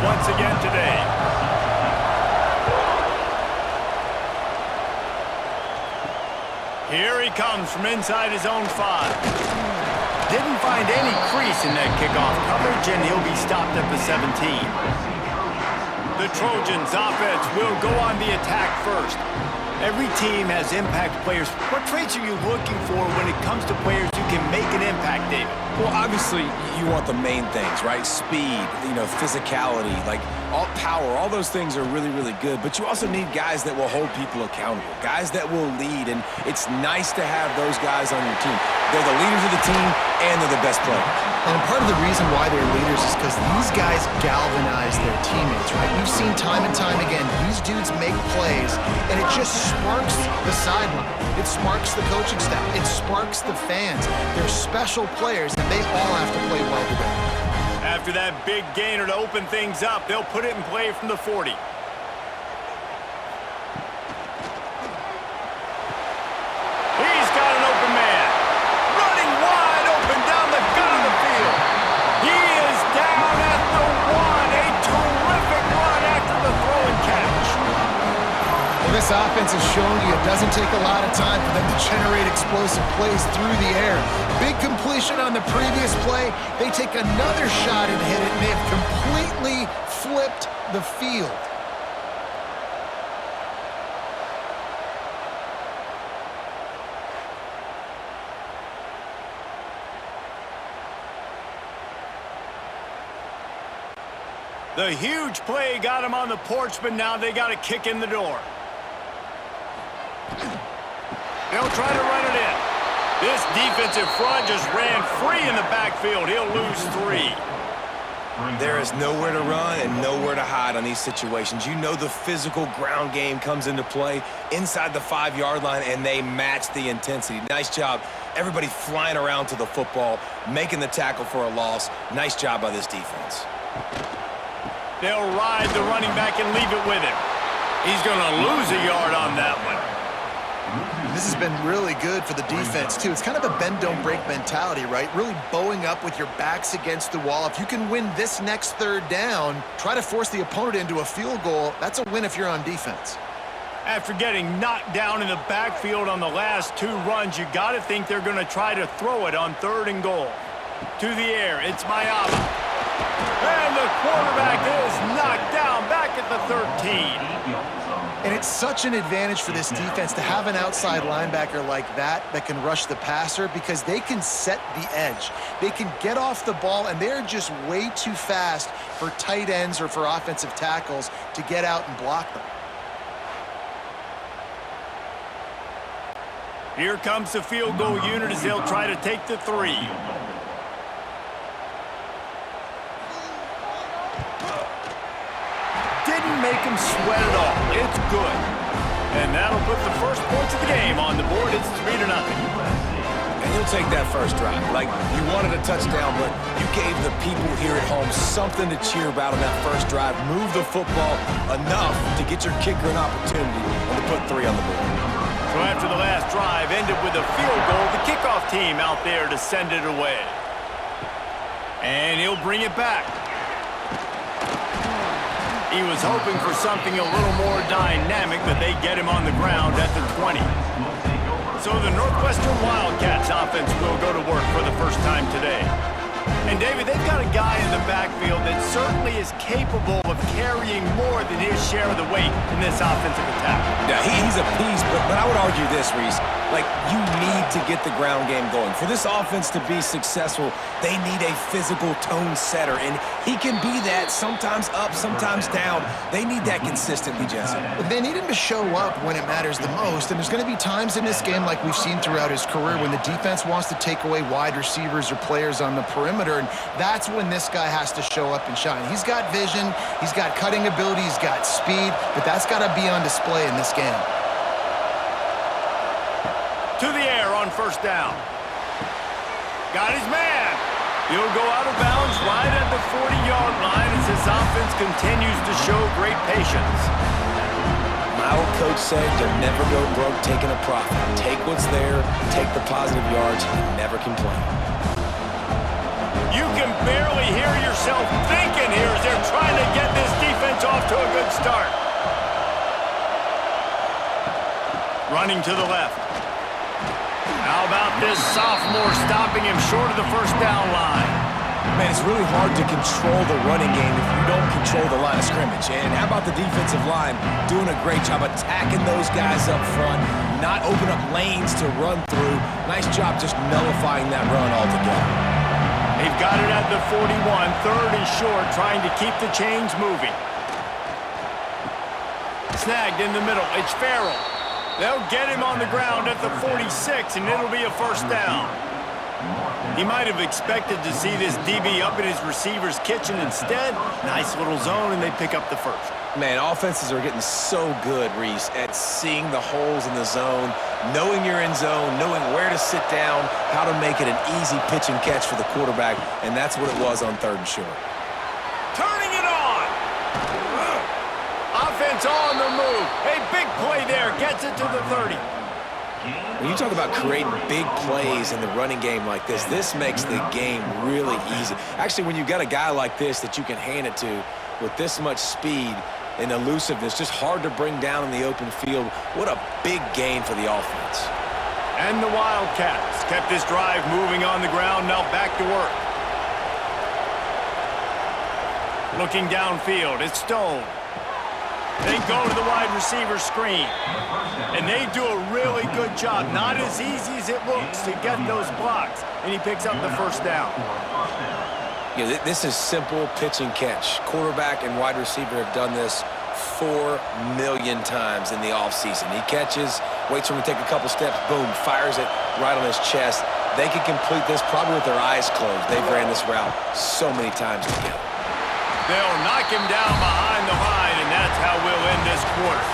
once again today. Here he comes from inside his own 5. Didn't find any crease in that kickoff coverage, and he'll be stopped at the 17. The Trojans offense will go on the attack first. Every team has impact players. What traits are you looking for when it comes to players who can make an impact, David? Well, obviously, you want the main things, right? Speed, physicality, all power. All those things are really, really good. But you also need guys that will hold people accountable, guys that will lead. And it's nice to have those guys on your team. They're the leaders of the team, and they're the best players. And part of the reason why they're leaders is because these guys galvanize their teammates, right? We've seen time and time again, these dudes make plays, and it just sparks the sideline. It sparks the coaching staff. It sparks the fans. They're special players, and they all have to play well together. After that big gainer to open things up, they'll put it in play from the 40. He's got an open man. Running wide open down the gut of the field. He is down at the 1. A terrific run after the throw and catch. Well, this offense has shown you it doesn't take a lot of time for them to generate explosive plays through the air. Big completion on the previous play. They take another shot and hit it, and they've completely flipped the field. The huge play got him on the porch, but now they got a kick in the door. They'll try to run it in. This defensive front just ran free in the backfield. He'll lose 3. There is nowhere to run and nowhere to hide on these situations. You know the physical ground game comes into play inside the 5-yard line, and they match the intensity. Nice job. Everybody flying around to the football, making the tackle for a loss. Nice job by this defense. They'll ride the running back and leave it with him. He's going to lose a yard on that one. This has been really good for the defense, too. It's kind of a bend-don't-break mentality, right? Really bowing up with your backs against the wall. If you can win this next third down, try to force the opponent into a field goal. That's a win if you're on defense. After getting knocked down in the backfield on the last 2 runs, you got to think they're going to try to throw it on 3rd and goal. To the air, it's Mayaba. And the quarterback is knocked down back at the 13. And it's such an advantage for this defense to have an outside linebacker like that can rush the passer, because they can set the edge. They can get off the ball, and they're just way too fast for tight ends or for offensive tackles to get out and block them. Here comes the field goal unit as they'll try to take the 3. Didn't make him sweat at all. It's good. And that'll put the first points of the game on the board. It's 3-0. And you'll take that first drive. You wanted a touchdown, but you gave the people here at home something to cheer about on that first drive. Move the football enough to get your kicker an opportunity and to put 3 on the board. So after the last drive ended with a field goal, the kickoff team out there to send it away. And he'll bring it back. He was hoping for something a little more dynamic, but they get him on the ground at the 20. So the Northwestern Wildcats offense will go to work for the first time today. And, David, they've got a guy in the backfield that certainly is capable of carrying more than his share of the weight in this offensive attack. Yeah, he's a piece, but I would argue this, Reese. You need to get the ground game going. For this offense to be successful, they need a physical tone setter, and he can be that, sometimes up, sometimes down. They need that consistently, Jesse. They need him to show up when it matters the most, and there's going to be times in this game, like we've seen throughout his career, when the defense wants to take away wide receivers or players on the perimeter, and that's when this guy has to show up and shine. He's got vision, he's got cutting ability, he's got speed, but that's got to be on display in this game. To the air on first down. Got his man. He'll go out of bounds right at the 40-yard line as his offense continues to show great patience. My old coach said you'll never go broke taking a profit. Take what's there, take the positive yards, and never complain. You can barely hear yourself thinking here as they're trying to get this Running to the left. How about this sophomore stopping him short of the first down line? Man, it's really hard to control the running game if you don't control the line of scrimmage. And how about the defensive line doing a great job attacking those guys up front, not open up lanes to run through. Nice job just nullifying that run altogether. They've got it at the 41, third and short, trying to keep the chains moving. Snagged in the middle, it's Farrell. They'll get him on the ground at the 46, and it'll be a first down. He might have expected to see this DB up in his receiver's kitchen. Instead, nice little zone, and they pick up the first. Man, offenses are getting so good, Reese, at seeing the holes in the zone, knowing you're in zone, knowing where to sit down, how to make it an easy pitch and catch for the quarterback, and that's what it was on third and short. Turning it on! Offense on the move. A big play there, gets it to the 30. When you talk about creating big plays in the running game like this makes the game really easy. Actually, when you've got a guy like this that you can hand it to with this much speed and elusiveness, just hard to bring down in the open field, what a big gain for the offense. And the Wildcats kept this drive moving on the ground, now back to work. Looking downfield, it's Stone. They go to the wide receiver screen. And they do a really good job. Not as easy as it looks to get those blocks. And he picks up the first down. Yeah, this is simple pitch and catch. Quarterback and wide receiver have done this 4 million times in the offseason. He catches, waits for him to take a couple steps, boom, fires it right on his chest. They can complete this probably with their eyes closed. They've ran this route so many times together. They'll knock him down behind the line, and that's how we'll end this quarter.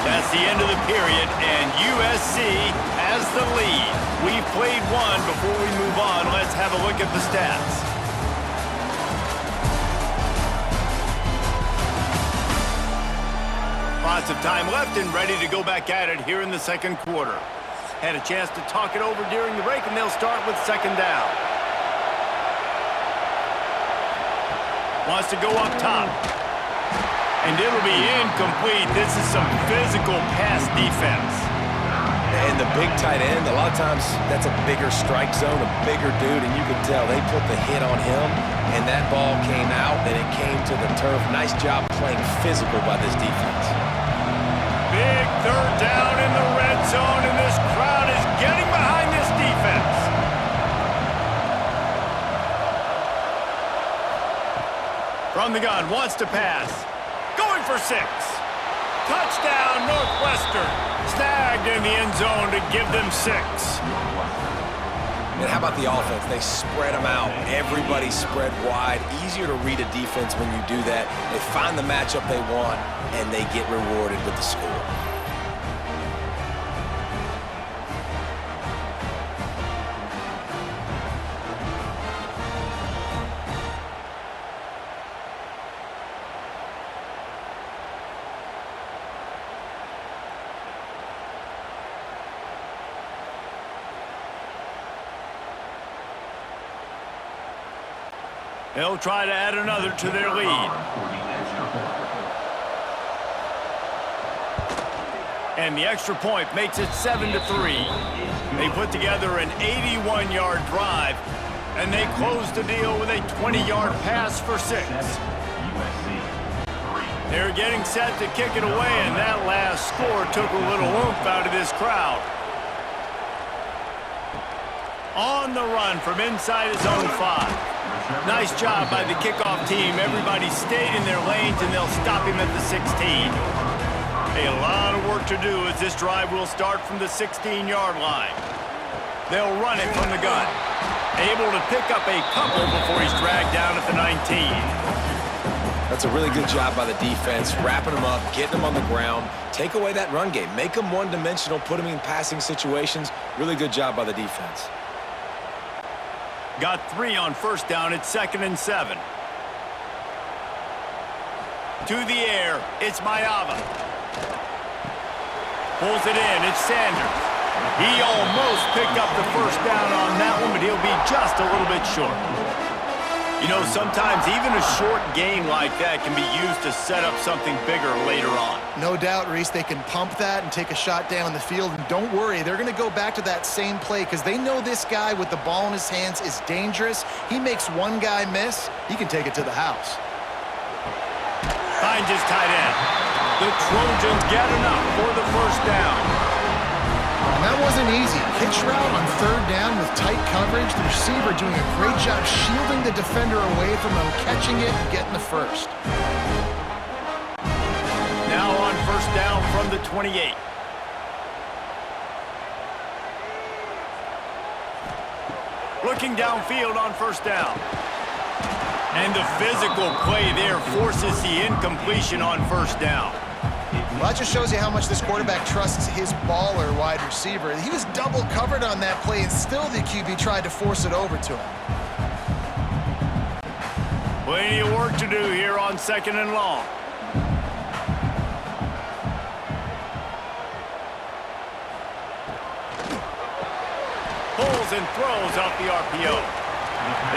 That's the end of the period, and USC has the lead. We've played one. Before we move on, let's have a look at the stats. Lots of time left and ready to go back at it here in the second quarter. Had a chance to talk it over during the break, and they'll start with second down. Wants to go up top. And it'll be incomplete. This is some physical pass defense. And the big tight end, a lot of times that's a bigger strike zone, a bigger dude, and you can tell they put the hit on him, and that ball came out, and it came to the turf. Nice job playing physical by this defense. Big third down in the red zone, and this crowd is getting behind this defense. From the gun, wants to pass. Going for 6. Touchdown, Northwestern. Snagged in the end zone to give them 6. And how about the offense? They spread them out. Everybody spread wide. Easier to read a defense when you do that. They find the matchup they want, and they get rewarded with the score. They'll try to add another to their lead. And the extra point makes it 7-3. They put together an 81-yard drive, and they close the deal with a 20-yard pass for 6. They're getting set to kick it away, and that last score took a little oomph out of this crowd. On the run from inside his own 5. Nice job by the kickoff team. Everybody stayed in their lanes, and they'll stop him at the 16. A lot of work to do as this drive will start from the 16-yard line. They'll run it from the gun. Able to pick up a couple before he's dragged down at the 19. That's a really good job by the defense, wrapping them up, getting them on the ground, take away that run game, make them one-dimensional, put them in passing situations. Really good job by the defense. Got 3 on first down. It's 2nd and 7. To the air, it's Mayava. Pulls it in, it's Sanders. He almost picked up the first down on that one, but he'll be just a little bit short. You know, sometimes even a short gain like that can be used to set up something bigger later on. No doubt, Reese, they can pump that and take a shot down the field. And don't worry, they're going to go back to that same play because they know this guy with the ball in his hands is dangerous. He makes one guy miss, he can take it to the house. Finds his tight end. The Trojans get enough for the first down. And that wasn't easy. Hitch route on third down with tight coverage. The receiver doing a great job shielding the defender away from him, catching it and getting the first. Now on first down from the 28. Looking downfield on first down. And the physical play there forces the incompletion on first down. Well, that just shows you how much this quarterback trusts his baller wide receiver. He was double covered on that play, and still the QB tried to force it over to him. Plenty of work to do here on second and long. Pulls and throws off the RPO.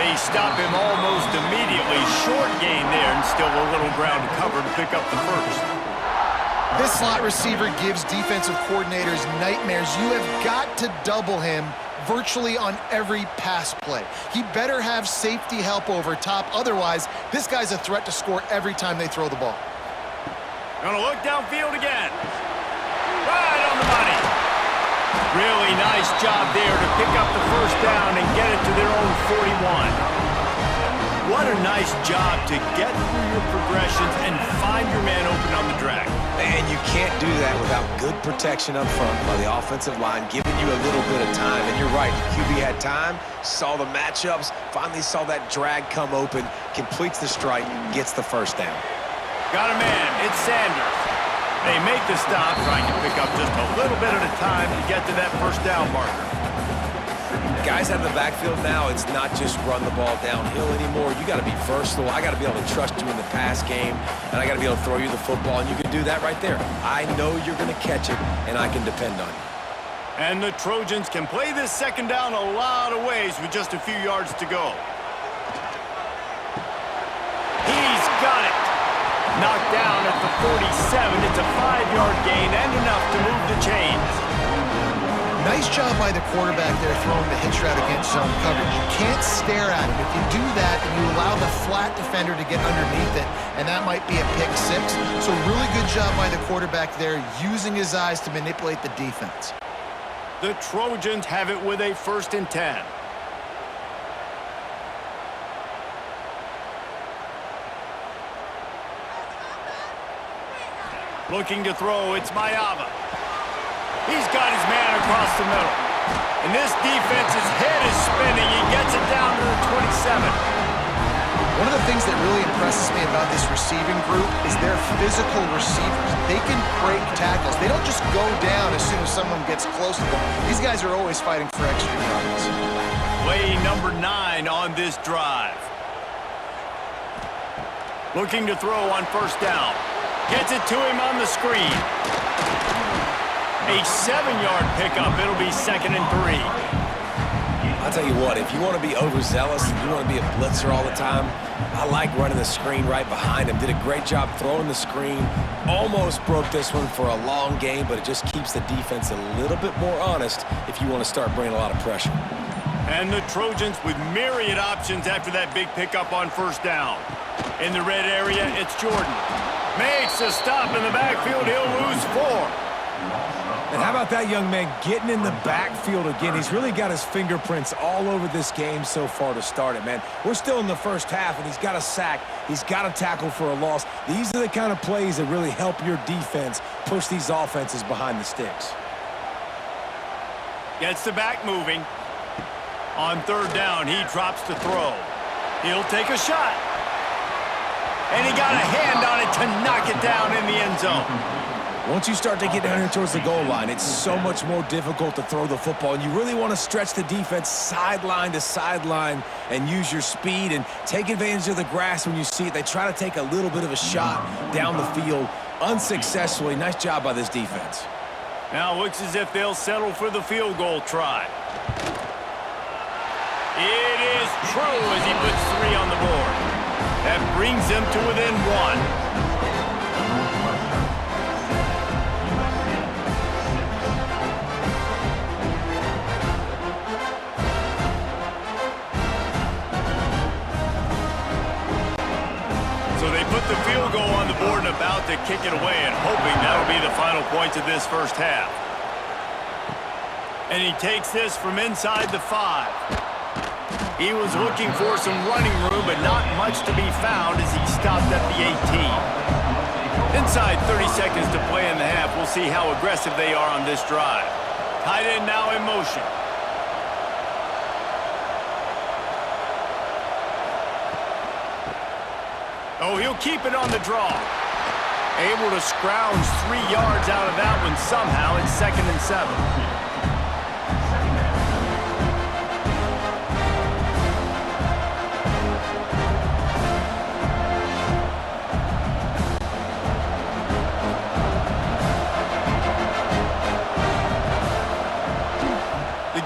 They stop him almost immediately. Short gain there, and still a little ground to cover to pick up the first. This slot receiver gives defensive coordinators nightmares. You have got to double him virtually on every pass play. He better have safety help over top. Otherwise, this guy's a threat to score every time they throw the ball. Gonna look downfield again. Right on the money. Really nice job there to pick up the first down and get it to their own 41. What a nice job to get through your progressions and find your man open on the drag. And you can't do that without good protection up front by the offensive line, giving you a little bit of time. And you're right, the QB had time, saw the matchups, finally saw that drag come open, completes the strike, gets the first down. Got a man, it's Sanders. They make the stop, trying to pick up just a little bit at a time to get to that first down marker. Guys out of the backfield now, it's not just run the ball downhill anymore. You got to be versatile. I got to be able to trust you in the pass game, and I got to be able to throw you the football, and you can do that right there. I know you're going to catch it, and I can depend on you. And the Trojans can play this second down a lot of ways with just a few yards to go. He's got it. Knocked down at the 47. It's a 5-yard gain and enough to move the chains. Nice job by the quarterback there throwing the hitch route against zone coverage. You can't stare at him. If you do that, then you allow the flat defender to get underneath it, and that might be a pick six. So really good job by the quarterback there, using his eyes to manipulate the defense. The Trojans have it with a 1st and 10. Looking to throw, it's Mayava. He's got his man across the middle. And this defense's head is spinning. He gets it down to the 27. One of the things that really impresses me about this receiving group is their physical receivers. They can break tackles. They don't just go down as soon as someone gets close to them. These guys are always fighting for extra yards. Play number 9 on this drive. Looking to throw on first down. Gets it to him on the screen. A 7-yard pickup. It'll be 2nd and 3. I'll tell you what, if you want to be overzealous and you want to be a blitzer all the time, I like running the screen right behind him. Did a great job throwing the screen. Almost broke this one for a long game, but it just keeps the defense a little bit more honest if you want to start bringing a lot of pressure. And the Trojans with myriad options after that big pickup on first down. In the red area, it's Jordan. Makes a stop in the backfield. He'll lose 4. And how about that young man getting in the backfield again? He's really got his fingerprints all over this game so far to start it, man. We're still in the first half, and he's got a sack. He's got a tackle for a loss. These are the kind of plays that really help your defense push these offenses behind the sticks. Gets the back moving. On third down, he drops to throw. He'll take a shot. And he got a hand on it to knock it down in the end zone. Once you start to get down here towards the goal line, it's so much more difficult to throw the football. And you really want to stretch the defense sideline to sideline and use your speed and take advantage of the grass when you see it. They try to take a little bit of a shot down the field unsuccessfully. Nice job by this defense. Now looks as if they'll settle for the field goal try. It is true as he puts 3 on the board. That brings them to within 1. So they put the field goal on the board and about to kick it away and hoping that'll be the final points of this first half. And he takes this from inside the 5. He was looking for some running room, but not much to be found as he stopped at the 18. Inside 30 seconds to play in the half. We'll see how aggressive they are on this drive. Tight end now in motion. Oh, he'll keep it on the draw. Able to scrounge 3 yards out of that one somehow. It's 2nd and 7.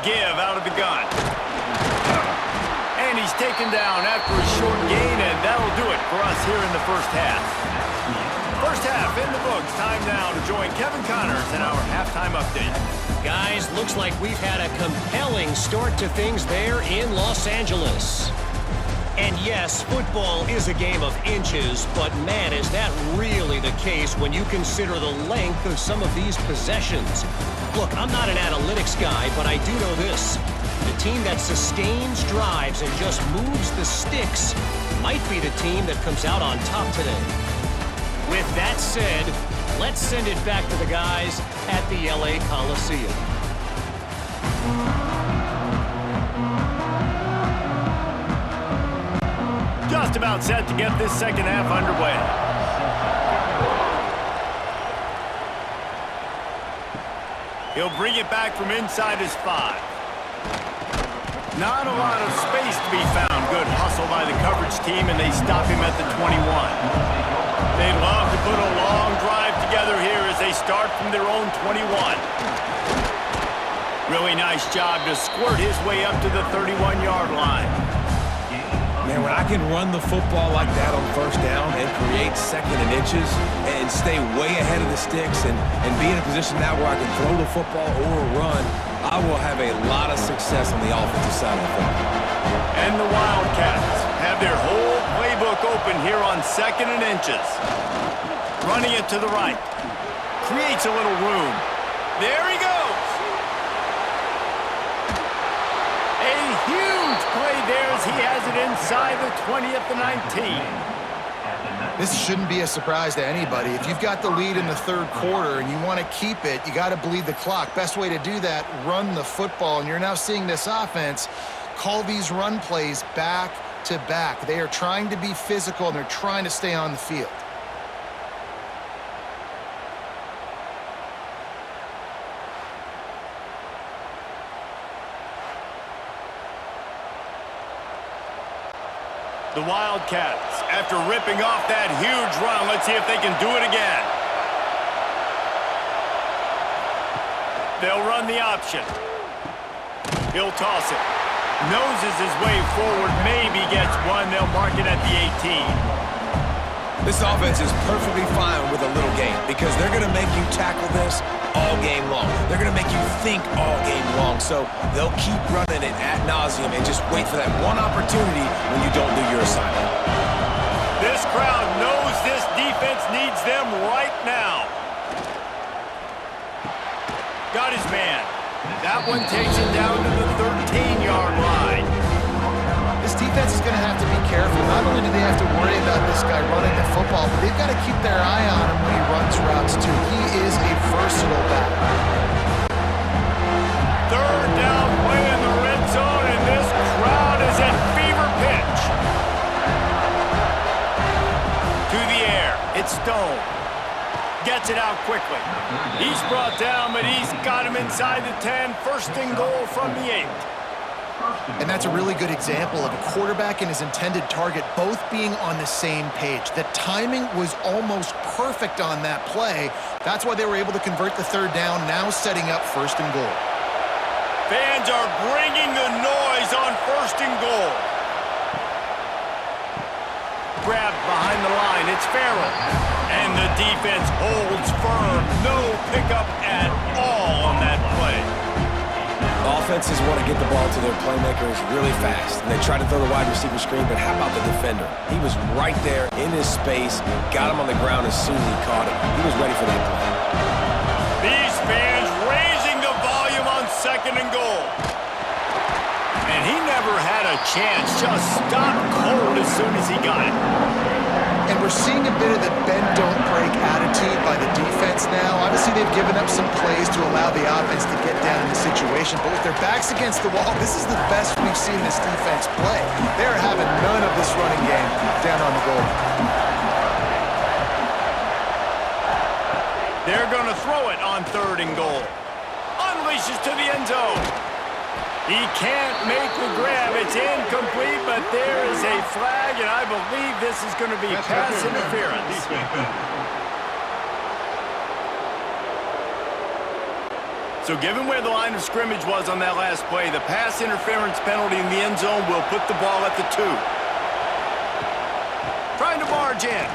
Give out of the gun. And he's taken down after a short gain, and that'll do it for us here in the first half. First half in the books. Time now to join Kevin Connors in our halftime update. Guys, looks like we've had a compelling start to things there in Los Angeles. And yes, football is a game of inches, but man, is that really the case when you consider the length of some of these possessions. Look, I'm not an analytics guy, but I do know this. The team that sustains drives and just moves the sticks might be the team that comes out on top today. With that said, let's send it back to the guys at the LA Coliseum. Just about set to get this second half underway. He'll bring it back from inside his 5. Not a lot of space to be found. Good hustle by the coverage team, and they stop him at the 21. They'd love to put a long drive together here as they start from their own 21. Really nice job to squirt his way up to the 31-yard line. Man, when I can run the football like that on first down and create 2nd and inches and stay way ahead of the sticks and be in a position now where I can throw the football or run, I will have a lot of success on the offensive side of the football. And the Wildcats have their whole playbook open here on 2nd and inches. Running it to the right. Creates a little room. There he goes. A huge play there as he has it inside the 20 at the 19. This shouldn't be a surprise to anybody. If you've got the lead in the 3rd quarter and you want to keep it, you got to bleed the clock. Best way to do that, run the football. And you're now seeing this offense call these run plays back to back. They are trying to be physical and they're trying to stay on the field. The Wildcats, after ripping off that huge run, let's see if they can do it again. They'll run the option. He'll toss it. Noses his way forward, maybe gets one. They'll mark it at the 18. This offense is perfectly fine with a little game because they're going to make you tackle this all game long. They're going to make you think all game long. So they'll keep running it ad nauseum and just wait for that one opportunity when you don't do your assignment. This crowd knows this defense needs them right now. Got his man. That one takes it down to the 13-yard line. This defense is going to have to be careful. Not only do they have to worry about this guy running the football, but they've got to keep their eye on him when he runs routes, too. He is a versatile back. 3rd down play in the red zone, and this crowd is at fever pitch. To the air. It's Stone. Gets it out quickly. He's brought down, but he's got him inside the 10. 1st and goal from the 8. And that's a really good example of a quarterback and his intended target both being on the same page. The timing was almost perfect on that play. That's why they were able to convert the 3rd down, now setting up 1st and goal. Fans are bringing the noise on 1st and goal. grabbed behind the line. It's Farrell. And the defense holds firm. No pickup at all on that play. Offenses want to get the ball to their playmakers really fast, and they try to throw the wide receiver screen, but how about the defender? He was right there in his space, got him on the ground as soon as he caught him. He was ready for that play. These fans raising the volume on 2nd and goal. And he never had a chance, just stopped cold as soon as he got it. And we're seeing a bit of the bend-don't-break attitude by the defense now. Obviously, they've given up some plays to allow the offense to get down in the situation. But with their backs against the wall, this is the best we've seen this defense play. They're having none of this running game down on the goal. They're going to throw it on 3rd and goal. Unleashes to the end zone. He can't make the grab. It's incomplete, but there is a flag, and I believe this is going to be pass interference. So given where the line of scrimmage was on that last play, the pass interference penalty in the end zone will put the ball at the 2. Trying to barge in.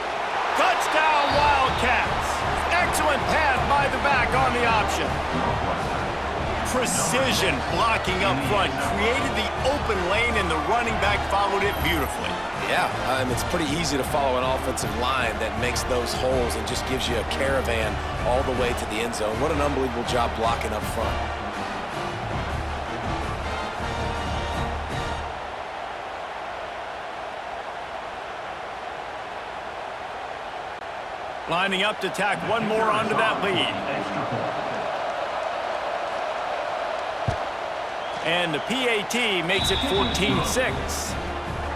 Touchdown, Wildcats. Excellent pass by the back on the option. Precision blocking up front, created the open lane, and the running back followed it beautifully. Yeah, it's pretty easy to follow an offensive line that makes those holes and just gives you a caravan all the way to the end zone. What an unbelievable job blocking up front. Lining up to tack one more onto that lead. And the PAT makes it 14-6.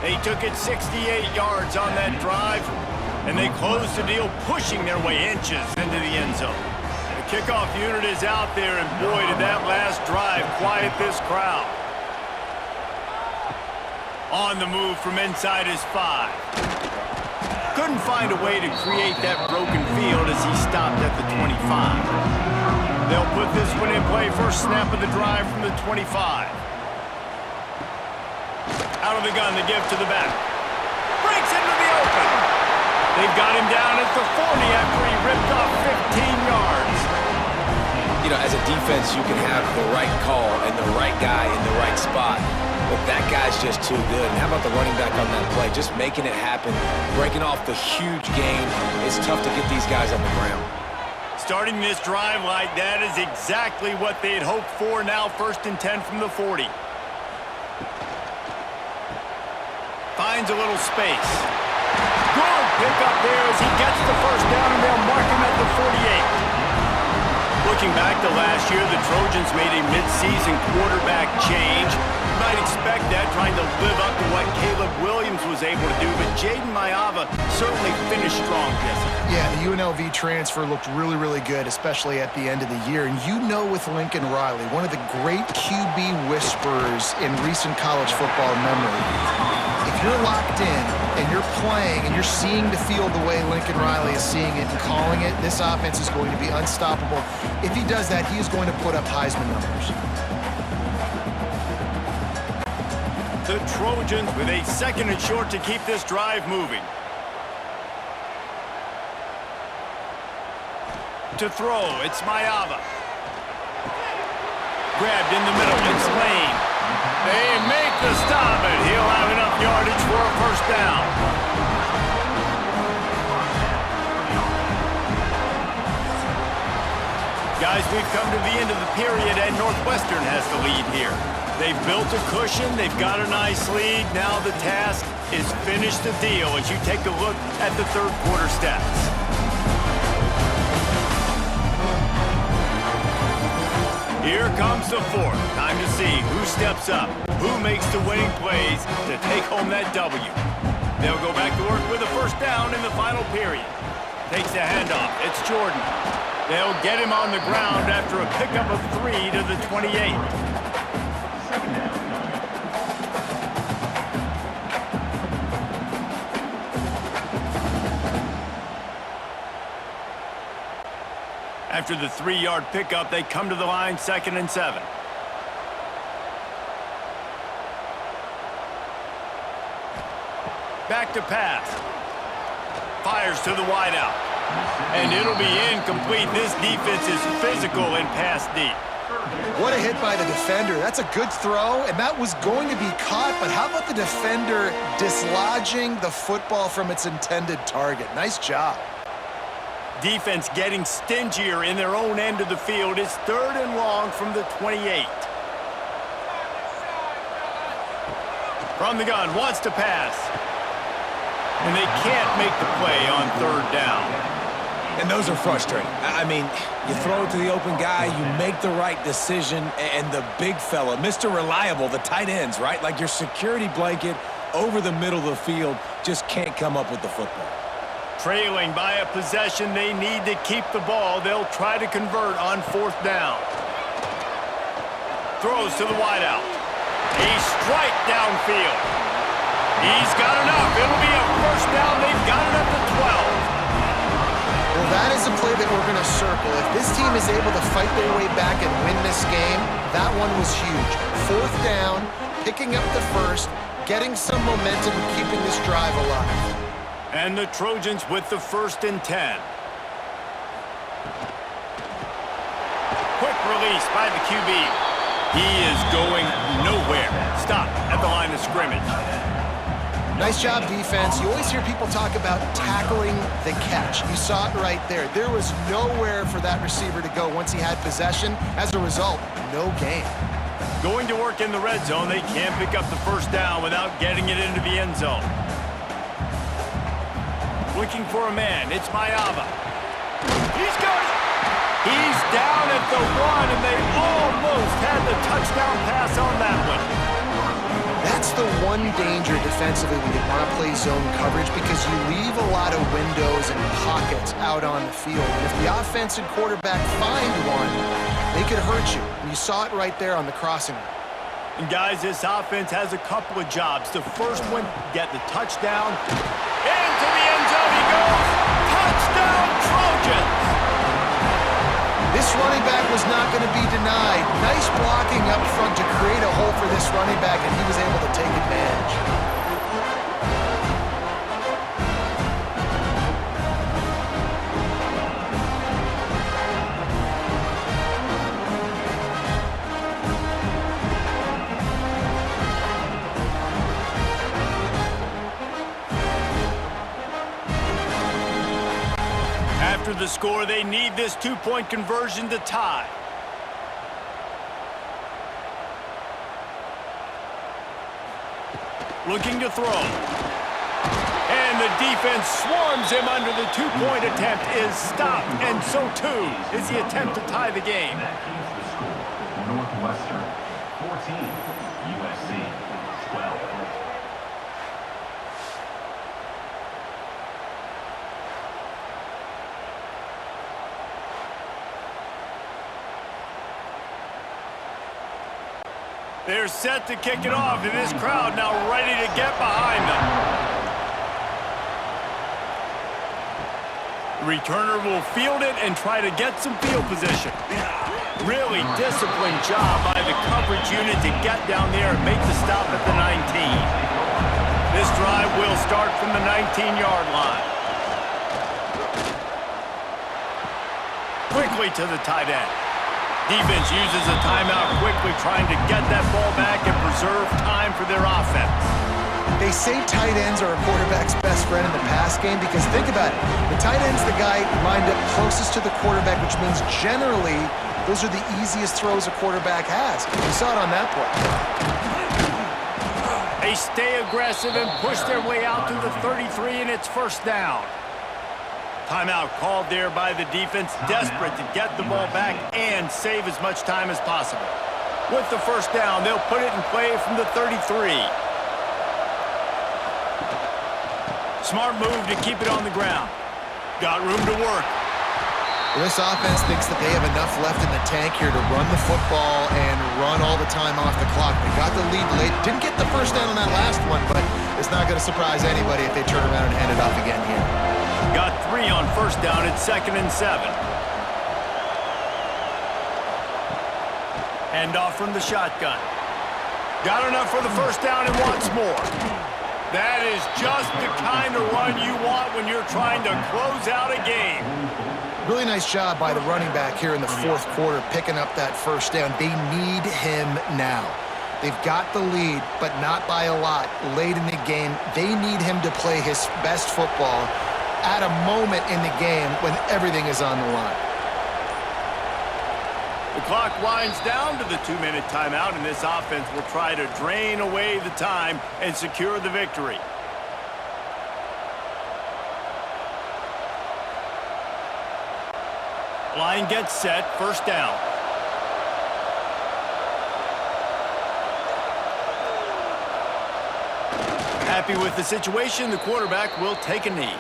They took it 68 yards on that drive, and they closed the deal, pushing their way inches into the end zone. The kickoff unit is out there, and boy, did that last drive quiet this crowd. On the move from inside his 5. Couldn't find a way to create that broken field as he stopped at the 25. They'll put this one in play. First snap of the drive from the 25. Out of the gun, the give to the back. Breaks into the open. They've got him down at the 40 after he ripped off 15 yards. You know, as a defense, you can have the right call and the right guy in the right spot, but that guy's just too good. And how about the running back on that play? Just making it happen, breaking off the huge gain. It's tough to get these guys on the ground. Starting this drive like that is exactly what they had hoped for. Now 1st and 10 from the 40. Finds a little space. Good pick up there as he gets the first down, and they'll mark him at the 48. Looking back to last year, the Trojans made a midseason quarterback change. You might expect that, trying to live up to what Caleb Williams was able to do, but Jaden Maiava certainly finished strong this year. Yeah, the UNLV transfer looked really, really good, especially at the end of the year. And you know, with Lincoln Riley, one of the great QB whisperers in recent college football memory, if you're locked in and you're playing and you're seeing the field the way Lincoln Riley is seeing it and calling it, this offense is going to be unstoppable. If he does that, he is going to put up Heisman numbers. The Trojans with a 2nd and short to keep this drive moving. To throw, it's Maiava. Grabbed in the middle, it's Lane. They make the stop, and he'll have enough yardage for a first down. Guys, we've come to the end of the period, and Northwestern has the lead here. They've built a cushion, they've got a nice lead. Now the task is finish the deal as you take a look at the 3rd quarter stats. Here comes the 4th. Time to see who steps up, who makes the winning plays to take home that W. They'll go back to work with a first down in the final period. Takes the handoff. It's Jordan. They'll get him on the ground after a pickup of 3 to the 28. After the 3-yard pickup, they come to the line 2nd and 7. Back to pass. Fires to the wideout. And it'll be incomplete. This defense is physical and pass deep. What a hit by the defender. That's a good throw, and that was going to be caught, but how about the defender dislodging the football from its intended target? Nice job. Defense getting stingier in their own end of the field. It's 3rd and long from the 28. From the gun, wants to pass. And they can't make the play on 3rd down. And those are frustrating. I mean, you throw it to the open guy, you make the right decision, and the big fella, Mr. Reliable, the tight ends, right? Like your security blanket over the middle of the field, just can't come up with the football. Trailing by a possession, they need to keep the ball. They'll try to convert on 4th down. Throws to the wideout. A strike downfield. He's got enough. It'll be a 1st down. They've got it at the 12. Well, that is a play that we're going to circle. If this team is able to fight their way back and win this game, that one was huge. 4th down, picking up the 1st, getting some momentum and keeping this drive alive. And the Trojans with the 1st and 10. Quick release by the QB. He is going nowhere. Stop at the line of scrimmage. Nice job, defense. You always hear people talk about tackling the catch. You saw it right there. There was nowhere for that receiver to go once he had possession. As a result, no gain. Going to work in the red zone. They can't pick up the 1st down without getting it into the end zone. Looking for a man. It's Mayava. He's got it. He's down at the 1, and they almost had the touchdown pass on that one. That's the one danger defensively when you want to play zone coverage, because you leave a lot of windows and pockets out on the field. And if the offense and quarterback find one, they could hurt you. And you saw it right there on the crossing line. And guys, this offense has a couple of jobs. The first one, get the touchdown. Into the end zone he goes. Touchdown, Trojans! This running back was not going to be denied. Nice blocking up front to create a hole for this running back, and he was able to take advantage. After the score, they need this 2-point conversion to tie. Looking to throw. And the defense swarms him under the 2-point attempt is stopped, and so too is the attempt to tie the game. Northwestern 14, USC 12. They're set to kick it off, and this crowd now ready to get behind them. The returner will field it and try to get some field position. Really disciplined job by the coverage unit to get down there and make the stop at the 19. This drive will start from the 19-yard line. Quickly to the tight end. Defense uses a timeout quickly, trying to get that ball back and preserve time for their offense. They say tight ends are a quarterback's best friend in the pass game because think about it. The tight end's the guy lined up closest to the quarterback, which means generally those are the easiest throws a quarterback has. You saw it on that play. They stay aggressive and push their way out to the 33, and it's 1st down. Timeout called there by the defense, desperate to get the ball back and save as much time as possible. With the 1st down, they'll put it in play from the 33. Smart move to keep it on the ground. Got room to work. This offense thinks that they have enough left in the tank here to run the football and run all the time off the clock. They got the lead late. Didn't get the 1st down on that last one, but it's not going to surprise anybody if they turn around and hand it off again here. Got 3 on 1st down at 2nd and 7. Hand off from the shotgun. Got enough for the 1st down and wants more. That is just the kind of run you want when you're trying to close out a game. Really nice job by the running back here in the fourth quarter, picking up that first down. They need him now. They've got the lead, but not by a lot late in the game. They need him to play his best football at a moment in the game when everything is on the line. The clock winds down to the 2-minute timeout, and this offense will try to drain away the time and secure the victory. Line gets set, first down. Happy with the situation, the quarterback will take a knee.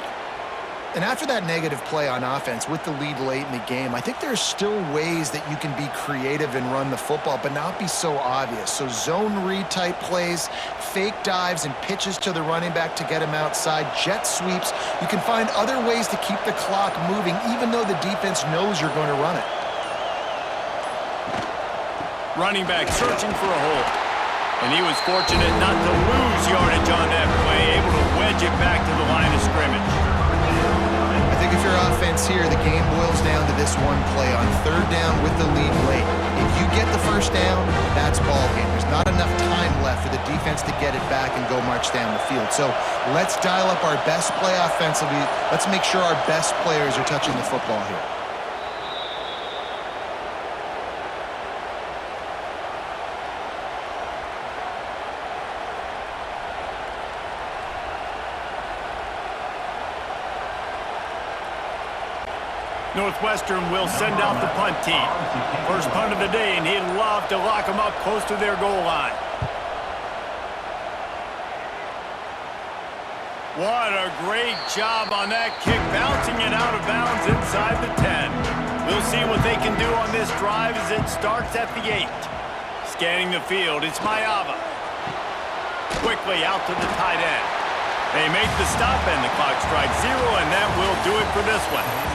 And after that negative play on offense with the lead late in the game, I think there's still ways that you can be creative and run the football, but not be so obvious. So zone read type plays, fake dives and pitches to the running back to get him outside, jet sweeps. You can find other ways to keep the clock moving, even though the defense knows you're going to run it. Running back searching for a hole. And he was fortunate not to lose yardage on that play, able to wedge it back to the line of scrimmage. I think if you're offense here, the game boils down to this one play on third down with the lead late. If you get the first down, that's ball game. There's not enough time left for the defense to get it back and go march down the field. So let's dial up our best play offensively. Let's make sure our best players are touching the football here. Northwestern will send out the punt team. First punt of the day, and he'd love to lock them up close to their goal line. What a great job on that kick, bouncing it out of bounds inside the 10. We'll see what they can do on this drive as it starts at the 8. Scanning the field, it's Mayava. Quickly out to the tight end. They make the stop, and the clock strikes 0, and that will do it for this one.